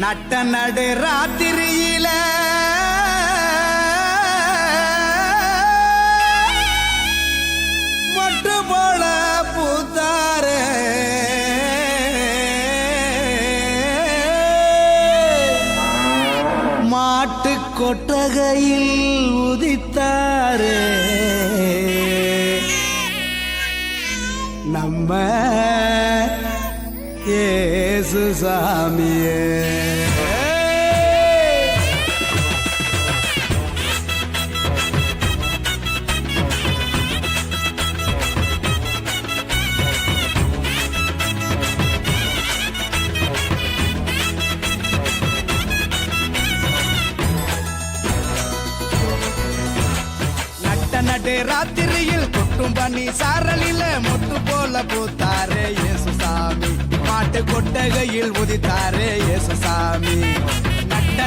நட்ட நடு ராத்திரியில மொட்டு போல பூத்தாரே மாட்டு கொட்டகையில் உதித்தாரே நம்ம இயேசு சாமியே. நடு ராத்திரியில் கொட்டும் பண்ணி சாரலில மொட்டு போல பூத்தாரே இயேசு சாமி. மாட்டு கொட்டகையில் உதித்தாரே இயேசு சாமி.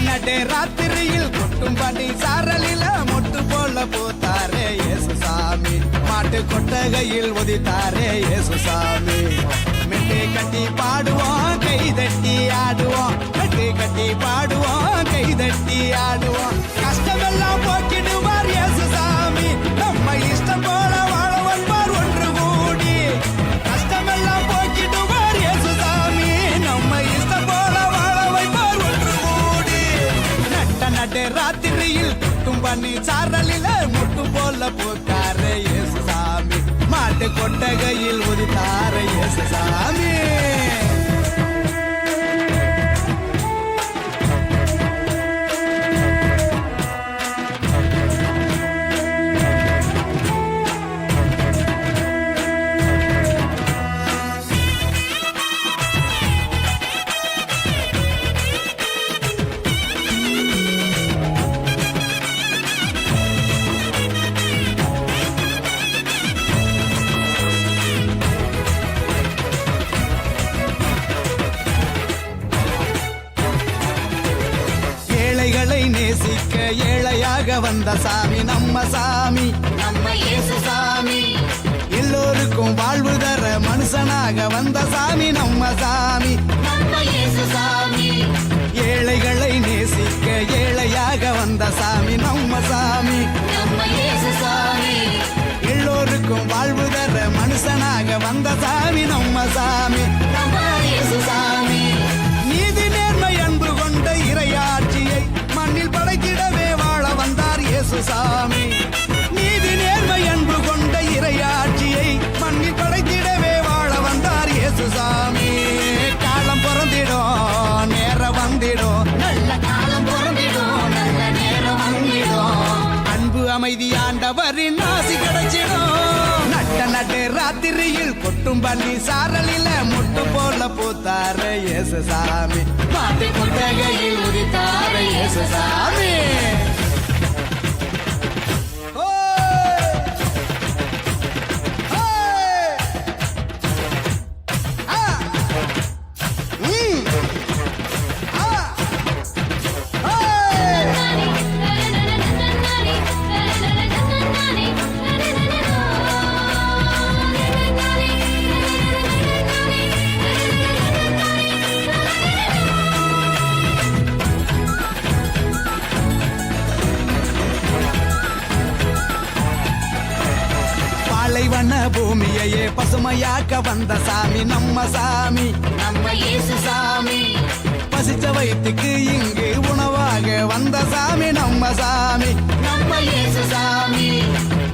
நடு ராத்திரியில் கொட்டும் பண்ணி சாரலில மொட்டு போல பூத்தாரே இயேசு சாமி. மாட்டு கொட்டகையில் உதித்தாரே இயேசு சாமி. மெட்டு கட்டி பாடுவோம் கை தட்டி ஆடுவோம். மெட்டு கட்டி பாடுவோம் கை தட்டி ஆடுவோம். கஷ்டமெல்லாம் போக்கிடுவார் இயேசு சாமி. நம்ம இஷ்டம் போல வாழ வந்தார் ஒன்று கூடி. கஷ்டமெல்லாம் போக்கிடுவார் இயேசு சாமி. நம்ம இஷ்டம் போல வாழ வைப்பார் ஒன்று கூடி. நடு ராத்திரியில் கொட்டும் பண்ணி சாரலில முட்டு போல போட்டாரே இயேசு சாமி. மாட்டு கொட்டகையில் உதித்தாரே இயேசு சாமி. நேசிக்க ஏழையாக வந்த சாமி நம்ம சாமி. நம்ம இயேசு சாமி. எல்லோருக்கும் வாழ்வு தர மனுஷனாக வந்த சாமி நம்ம சாமி. நம்ம இயேசு சாமி. ஏழைகளை நேசிக்க ஏழையாக வந்த சாமி நம்ம சாமி. நம்ம இயேசு சாமி. எல்லோருக்கும் வாழ்வு தர மனுஷனாக வந்த சாமி நம்ம சாமி. நம்ம இயேசு சாமி. நீதி நேர்மை அன்பு கொண்ட இறையாட்சியை மண்ணில் படைத்திடவே வாழ வந்தார் இயேசு சாமி. நீதி நேர்மை அன்பு கொண்ட இறையாட்சியை மண்ணில் படைத்திடவே வாழ வந்தார் இயேசு சாமி. காலம் பிறந்திடும் நேரம் வந்திடும். நல்ல காலம் பிறந்திடும் நல்ல நேரம் வந்திடும். அன்பு அமைதி ஆண்டவரின் ஆசி கிடைச்சிடும். நடு ராத்திரியில் கொட்டும் பண்ணி சாரலில முட்டு போல பூத்தாரே இயேசு சாமி. மாட்டு கொட்டகையில் உதித்தாரே இயேசு சாமி. வன பூமியையே பசுமையாக்க வந்த சாமி நம்ம சாமி. நம்ம இயேசு சாமி. பசிச்ச வயிற்றுக்கு இங்கு உணவாக வந்த சாமி நம்ம சாமி. நம்ம இயேசு சாமி.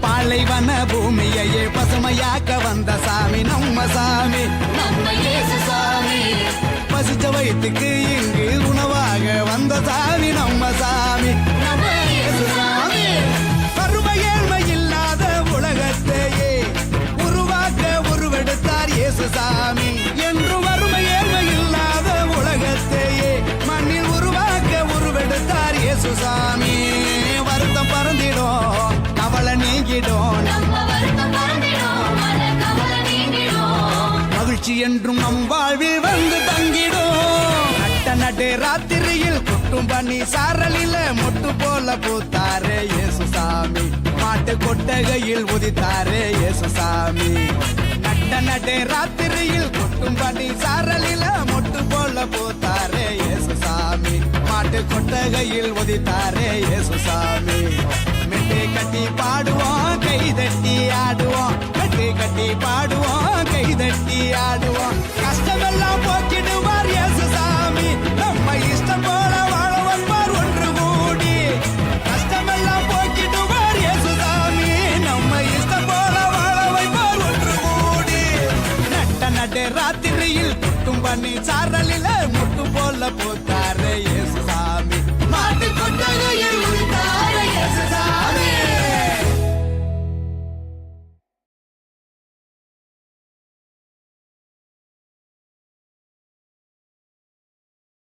பாலைவன பூமியையே பசுமையாக்க வந்த சாமி நம்ம சாமி. நம்ம இயேசு சாமி. பசிச்ச வயிற்றுக்கு இங்கு உணவாக வந்த சாமி நம்ம சாமி. நம்ம இயேசு சாமி. வறுமை ஏழ்மை இல்லாத உலகத்தையே உருவாக்க உருவெடுத்தார் இயேசு சாமி. என்று வறுமை ஏழ்மை இல்லாத உலகத்தையே மண்ணில் உருவாக்க உருவெடுத்தார் இயேசு சாமி. வருத்தம் பறந்திடும் கவலை நீங்கிடும். நம்ம வருத்தம் பறந்திடும் மன கவலை நீங்கிடும். மகிழ்ச்சி என்றும் நம் வாழ்வில் வந்து தங்கிடும். நடு ராத்திரியில் கொட்டும் பண்ணி சாரலில மொட்டு போல பூத்தாரே இயேசு சாமி. மாட்டு கொட்டகையில் உதித்தாரே இயேசு சாமி. நடு ராத்திரியில் கொட்டும் பண்ணி சாரலில மொட்டு போல பூத்தாரே இயேசு சாமி. மாட்டு கொட்டகையில் உதித்தாரே இயேசுசாமி மெட்டு கட்டி பாடுவோம் கை தட்டி ஆடுவோம் மெட்டு கட்டி பாடுவோம் கை தட்டி ஆடுவோம் கஷ்டமெல்லாம் போக்கிடுவார் இயேசுசாமி நம்ம இஷ்டம் போல வாழ வைப்பார் ஒன்று கூடி கஷ்டமெல்லாம் போக்கிடுவார் இயேசுசாமி நம்ம இஷ்டம் போல வாழ வைப்பார் ஒன்று கூடி நட்ட ராத்திரியில் குட்டும் பண்ணி சாரலில முட்டு போல போத்தாரே இயேசுசாமி மாட்டு கொட்டகையில்